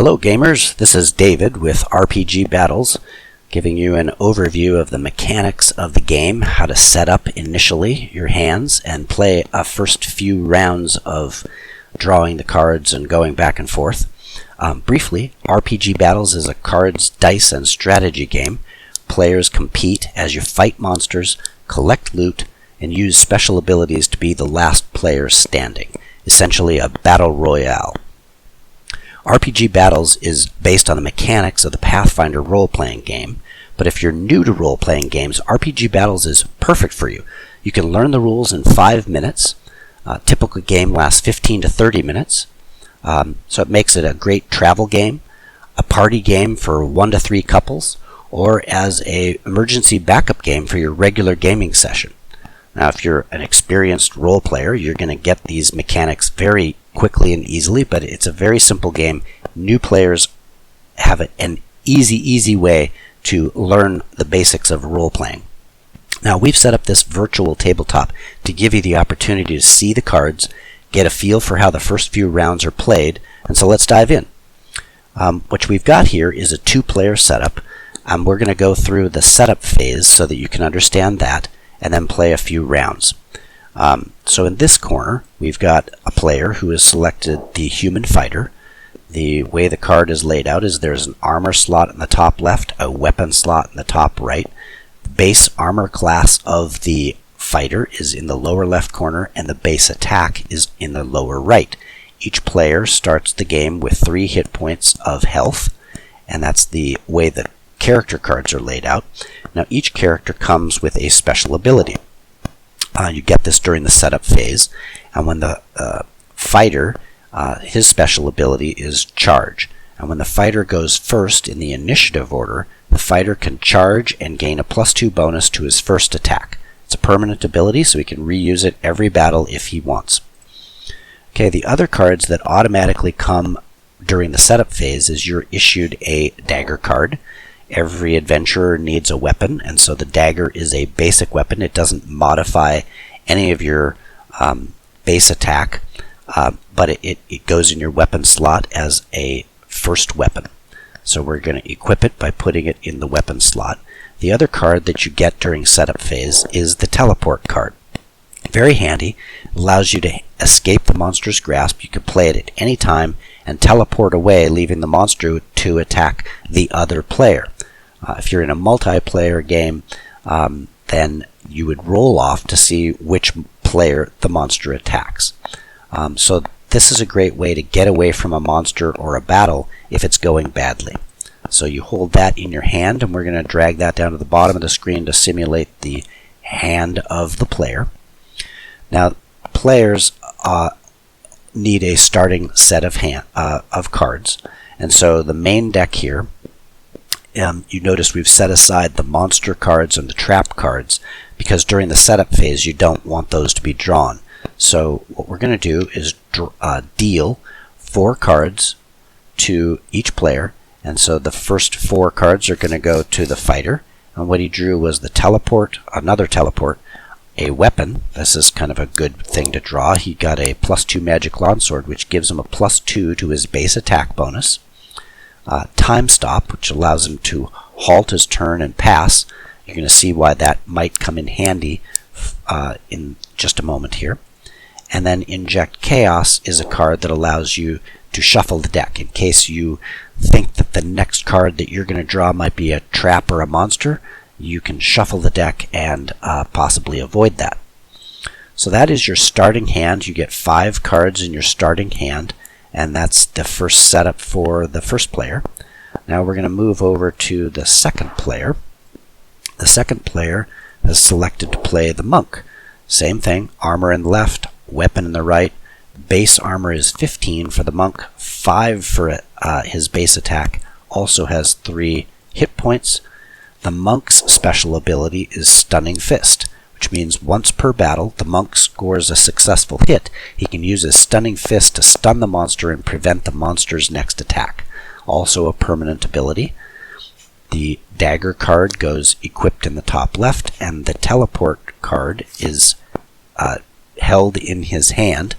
Hello gamers, this is David with RPG Battles, giving you an overview of the mechanics of the game, how to set up initially your hands and play a first few rounds of drawing the cards and going back and forth. Briefly, RPG Battles is a cards, dice, and strategy game. Players compete as you fight monsters, collect loot, and use special abilities to be the last player standing, essentially a battle royale. RPG Battles is based on the mechanics of the Pathfinder role-playing game, but if you're new to role-playing games, RPG Battles is perfect for you. You can learn the rules in 5 minutes. A typical game lasts 15 to 30 minutes, so it makes it a great travel game, a party game for 1 to 3 couples, or as an emergency backup game for your regular gaming session. Now, if you're an experienced role player, you're going to get these mechanics very quickly and easily, but it's a very simple game. New players have an easy way to learn the basics of role-playing. Now, we've set up this virtual tabletop to give you the opportunity to see the cards, get a feel for how the first few rounds are played, and so let's dive in. What we've got here is a 2-player setup. We're going to go through the setup phase so that you can understand that, and then play a few rounds. So in this corner, we've got a player who has selected the human fighter. The way the card is laid out is there's an armor slot in the top left, a weapon slot in the top right. The base armor class of the fighter is in the lower left corner, and the base attack is in the lower right. Each player starts the game with 3 hit points of health, and that's the way the character cards are laid out. Now, each character comes with a special ability. You get this during the setup phase, and when the fighter, his special ability is charge. And when the fighter goes first in the initiative order, the fighter can charge and gain a +2 bonus to his first attack. It's a permanent ability, so he can reuse it every battle if he wants. Okay, the other cards that automatically come during the setup phase is you're issued a dagger card. Every adventurer needs a weapon, and so the dagger is a basic weapon. It doesn't modify any of your base attack, but it goes in your weapon slot as a first weapon. So we're going to equip it by putting it in the weapon slot. The other card that you get during setup phase is the teleport card. Very handy. It allows you to escape the monster's grasp. You can play it at any time and teleport away, leaving the monster to attack the other player. If you're in a multiplayer game, then you would roll off to see which player the monster attacks. So this is a great way to get away from a monster or a battle if it's going badly. So you hold that in your hand, and we're going to drag that down to the bottom of the screen to simulate the hand of the player. Now, players need a starting set of cards, and so the main deck here, you notice we've set aside the monster cards and the trap cards because during the setup phase you don't want those to be drawn. So what we're going to do is deal 4 cards to each player, and so the first 4 cards are going to go to the fighter, and what he drew was the teleport, another teleport, a weapon. This is kind of a good thing to draw. He got a +2 magic longsword, which gives him a +2 to his base attack bonus. Time stop, which allows him to halt his turn and pass. You're going to see why that might come in handy in just a moment here. And then inject chaos is a card that allows you to shuffle the deck in case you think that the next card that you're going to draw might be a trap or a monster. You can shuffle the deck and possibly avoid that. So that is your starting hand. You get 5 cards in your starting hand, and that's the first setup for the first player. Now we're going to move over to the second player. The second player is selected to play the monk. Same thing, armor in the left, weapon in the right. Base armor is 15 for the monk, 5 for his base attack, also has 3 hit points. The monk's special ability is Stunning Fist, which means once per battle, the monk scores a successful hit. He can use his Stunning Fist to stun the monster and prevent the monster's next attack. Also a permanent ability. The dagger card goes equipped in the top left, and the teleport card is held in his hand.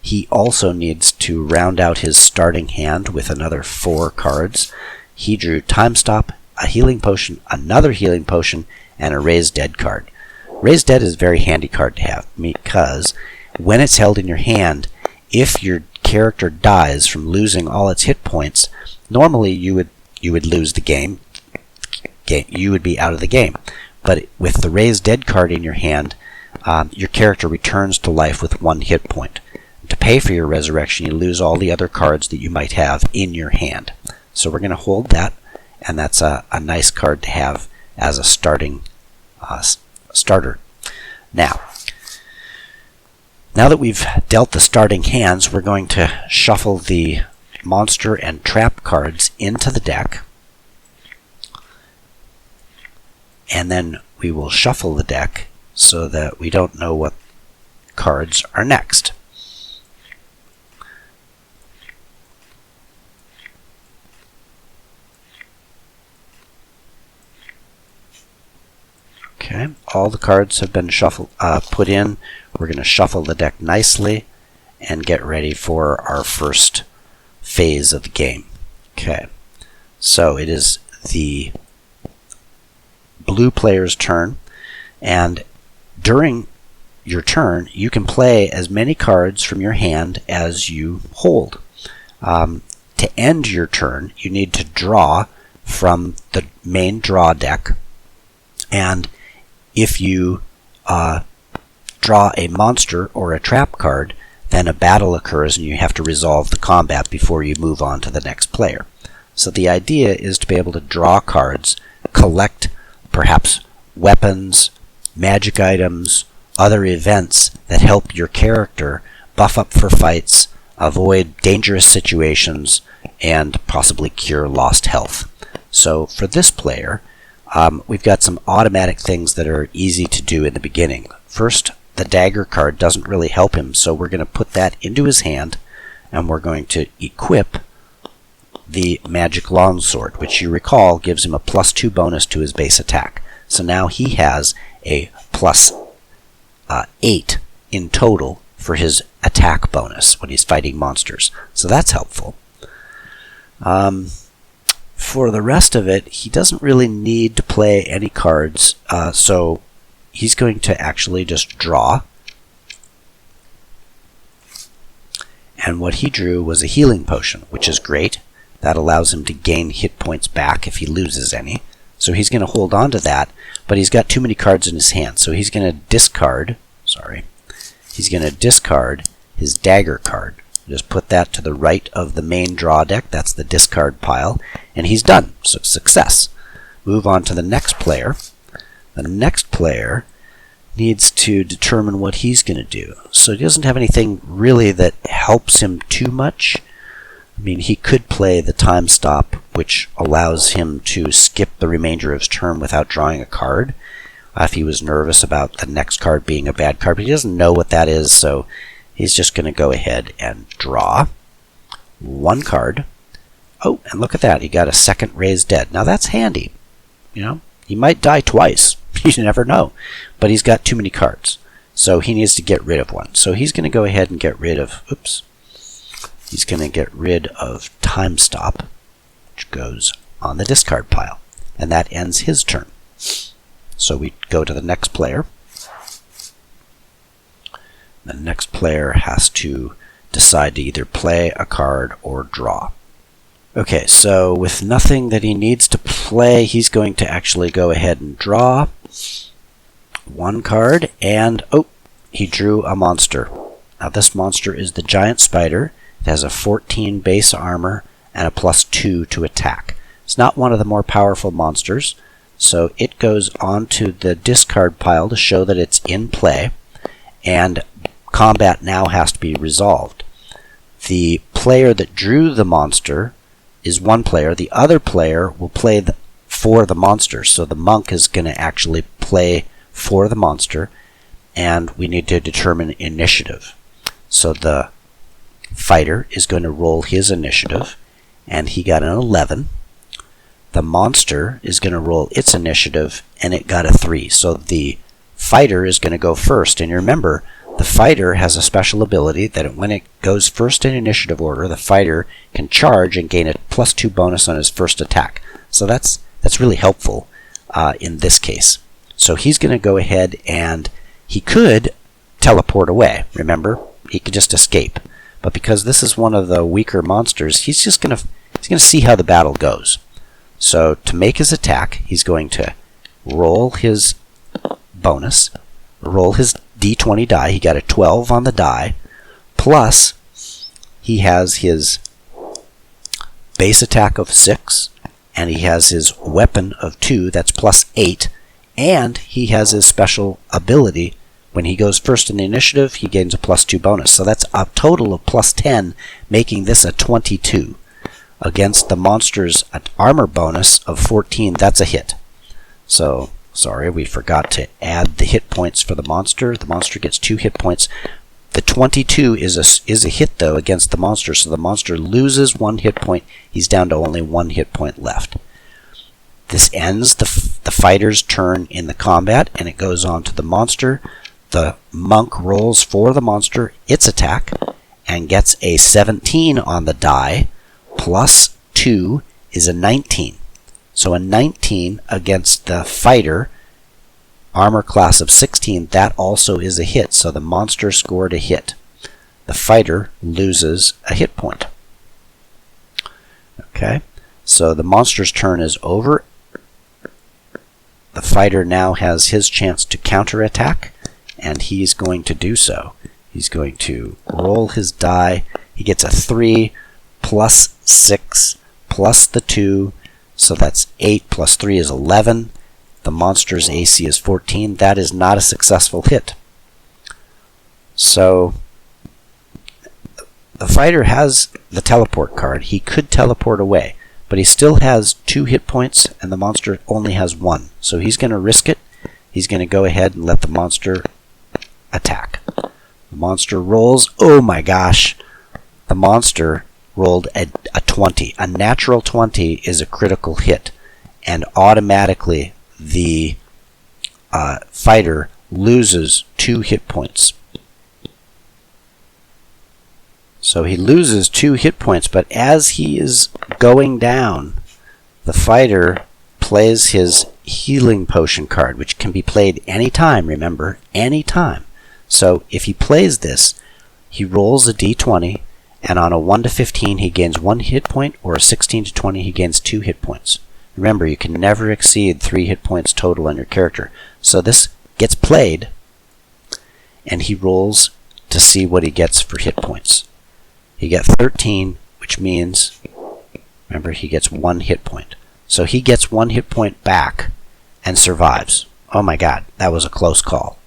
He also needs to round out his starting hand with another 4 cards. He drew Time Stop, a healing potion, another healing potion, and a Raise Dead card. Raise Dead is a very handy card to have because when it's held in your hand, if your character dies from losing all its hit points, normally you would lose the game. You would be out of the game. But with the Raise Dead card in your hand, your character returns to life with 1 hit point. To pay for your resurrection, you lose all the other cards that you might have in your hand. So we're going to hold that, and that's a nice card to have as a starting starter. Now that we've dealt the starting hands, we're going to shuffle the monster and trap cards into the deck, and then we will shuffle the deck so that we don't know what cards are next. Okay, all the cards have been put in. We're going to shuffle the deck nicely and get ready for our first phase of the game. Okay, so it is the blue player's turn, and during your turn, you can play as many cards from your hand as you hold. To end your turn, you need to draw from the main draw deck, and if you draw a monster or a trap card, then a battle occurs and you have to resolve the combat before you move on to the next player. So the idea is to be able to draw cards, collect perhaps weapons, magic items, other events that help your character buff up for fights, avoid dangerous situations, and possibly cure lost health. So for this player, we've got some automatic things that are easy to do in the beginning. First, the dagger card doesn't really help him, so we're going to put that into his hand, and we're going to equip the magic longsword, which you recall gives him a +2 bonus to his base attack. So now he has a +8 in total for his attack bonus when he's fighting monsters. So that's helpful. For the rest of it, he doesn't really need to play any cards, so he's going to actually just draw. And what he drew was a healing potion, which is great. That allows him to gain hit points back if he loses any. So he's going to hold on to that, but he's got too many cards in his hand, so he's going to discard, his dagger card. Just put that to the right of the main draw deck. That's the discard pile. And he's done. So success. Move on to the next player. The next player needs to determine what he's going to do. So he doesn't have anything really that helps him too much. I mean, he could play the Time Stop, which allows him to skip the remainder of his turn without drawing a card. If he was nervous about the next card being a bad card, but he doesn't know what that is, so he's just going to go ahead and draw 1 card. Oh, and look at that. He got a second Raise Dead. Now that's handy. You know, he might die twice. You never know. But he's got too many cards. So he needs to get rid of one. So he's going to go ahead and get rid of, he's going to get rid of Time Stop, which goes on the discard pile. And that ends his turn. So we go to the next player. The next player has to decide to either play a card or draw. Okay, so with nothing that he needs to play, he's going to actually go ahead and draw 1 card, and he drew a monster. Now this monster is the giant spider. It has a 14 base armor and a +2 to attack. It's not one of the more powerful monsters, so it goes onto the discard pile to show that it's in play, and combat now has to be resolved. The player that drew the monster is one player. The other player will play for the monster. So the monk is going to actually play for the monster, and we need to determine initiative. So the fighter is going to roll his initiative, and he got an 11. The monster is going to roll its initiative, and it got a 3. So the fighter is going to go first. And you remember, The fighter has a special ability that when it goes first in initiative order, the fighter can charge and gain a +2 bonus on his first attack. So that's really helpful in this case. So he's going to go ahead and he could teleport away. Remember, he could just escape. But because this is one of the weaker monsters, he's going to see how the battle goes. So to make his attack, he's going to roll his bonus, roll his d20 die. He got a 12 on the die, plus he has his base attack of 6, and he has his weapon of 2, that's +8, and he has his special ability. When he goes first in the initiative, he gains a +2 bonus. So that's a total of +10, making this a 22. Against the monster's armor bonus of 14, that's a hit. So, sorry, we forgot to add the hit points for the monster. The monster gets 2 hit points. The 22 is a hit, though, against the monster, so the monster loses 1 hit point. He's down to only 1 hit point left. This ends the fighter's turn in the combat, and it goes on to the monster. The monk rolls for the monster its attack and gets a 17 on the die, +2 is a 19. So a 19 against the fighter, armor class of 16, that also is a hit. So the monster scored a hit. The fighter loses a hit point. Okay, so the monster's turn is over. The fighter now has his chance to counterattack, and he's going to do so. He's going to roll his die. He gets a 3 +6 plus the 2, so that's 8 plus 3 is 11. The monster's AC is 14. That is not a successful hit. So the fighter has the teleport card. He could teleport away, but he still has 2 hit points, and the monster only has 1. So he's going to risk it. He's going to go ahead and let the monster attack. The monster rolls. Oh my gosh. The monster rolled a 20. A natural 20 is a critical hit, and automatically the fighter loses 2 hit points. So he loses 2 hit points, but as he is going down, the fighter plays his healing potion card, which can be played anytime, remember, anytime. So if he plays this, he rolls a d20, and on a 1 to 15 he gains 1 hit point, or a 16 to 20 he gains 2 hit points. Remember, you can never exceed 3 hit points total on your character. So this gets played, and he rolls to see what he gets for hit points. He got 13, which means, remember, he gets 1 hit point. So he gets 1 hit point back and survives. Oh my god, that was a close call.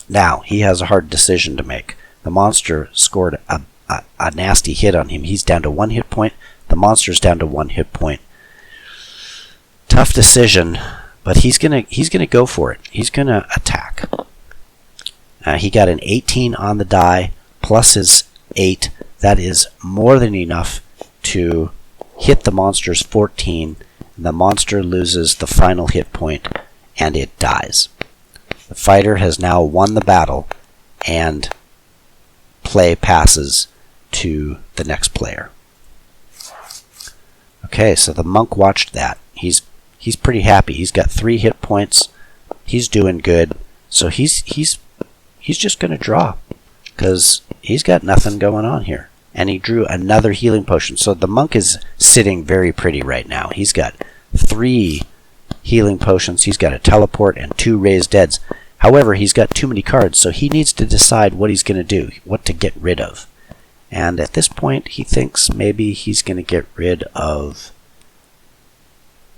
Now, he has a hard decision to make. The monster scored a nasty hit on him. He's down to 1 hit point. The monster's down to 1 hit point. Tough decision, but he's gonna go for it. He's gonna attack. He got an 18 on the die, plus his 8. That is more than enough to hit the monster's 14. The monster loses the final hit point, and it dies. The fighter has now won the battle, and play passes to the next player. Okay, so the monk watched that. He's pretty happy. He's got 3 hit points. He's doing good. So he's just going to draw, because he's got nothing going on here. And he drew another healing potion. So the monk is sitting very pretty right now. He's got 3 healing potions. He's got a teleport and 2 raised deads. However, he's got too many cards, so he needs to decide what he's going to do, what to get rid of. And at this point, he thinks maybe he's going to get rid of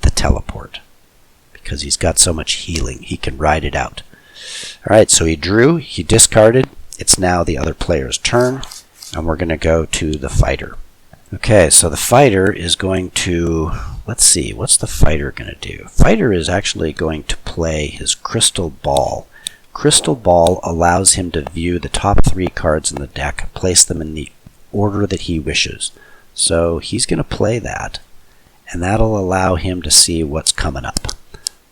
the teleport, because he's got so much healing. He can ride it out. Alright, so he drew, he discarded. It's now the other player's turn, and we're going to go to the fighter. Okay, so the fighter is going to, let's see, what's the fighter going to do? Fighter is actually going to play his Crystal Ball. Crystal Ball allows him to view the top 3 cards in the deck, place them in the order that he wishes. So he's going to play that, and that'll allow him to see what's coming up.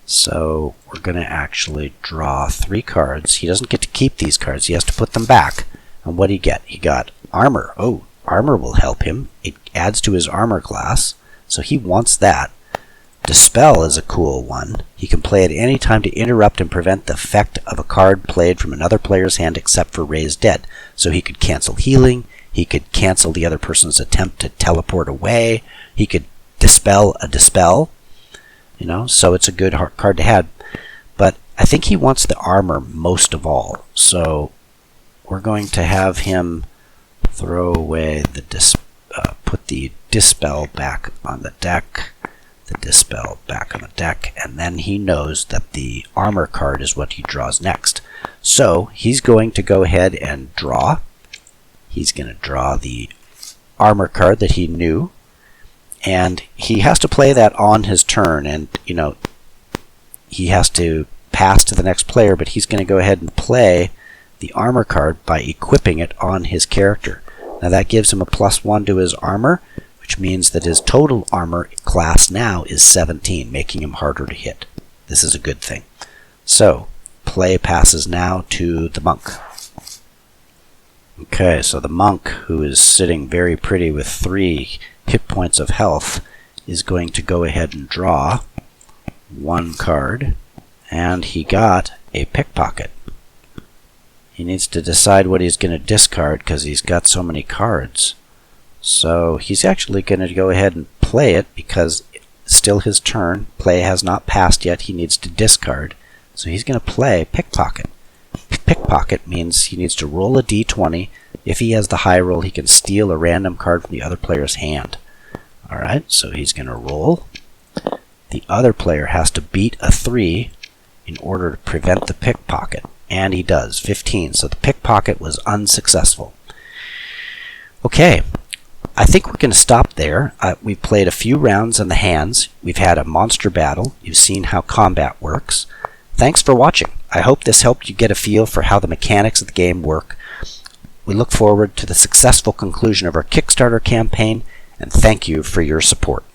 So we're going to actually draw 3 cards. He doesn't get to keep these cards. He has to put them back. And what did he get? He got armor. Oh, armor will help him. It adds to his armor class, so he wants that. Dispel is a cool one. He can play at any time to interrupt and prevent the effect of a card played from another player's hand except for Raise Dead. So he could cancel healing, he could cancel the other person's attempt to teleport away, he could dispel a dispel, so it's a good card to have. But I think he wants the armor most of all, so we're going to have him throw away the put the dispel back on the deck, and then he knows that the armor card is what he draws next. So he's going to go ahead and draw. He's going to draw the armor card that he knew, and he has to play that on his turn, and he has to pass to the next player, but he's going to go ahead and play the armor card by equipping it on his character. Now that gives him a +1 to his armor, which means that his total armor class now is 17, making him harder to hit. This is a good thing. So, play passes now to the monk. Okay, so the monk, who is sitting very pretty with 3 hit points of health, is going to go ahead and draw 1 card, and he got a pickpocket. He needs to decide what he's going to discard because he's got so many cards. So he's actually going to go ahead and play it because it's still his turn. Play has not passed yet. He needs to discard. So he's going to play pickpocket. Pickpocket means he needs to roll a d20. If he has the high roll, he can steal a random card from the other player's hand. Alright, so he's going to roll. The other player has to beat a 3 in order to prevent the pickpocket. And he does, 15. So the pickpocket was unsuccessful. Okay. I think we're going to stop there. We've played a few rounds on the hands. We've had a monster battle. You've seen how combat works. Thanks for watching. I hope this helped you get a feel for how the mechanics of the game work. We look forward to the successful conclusion of our Kickstarter campaign, and thank you for your support.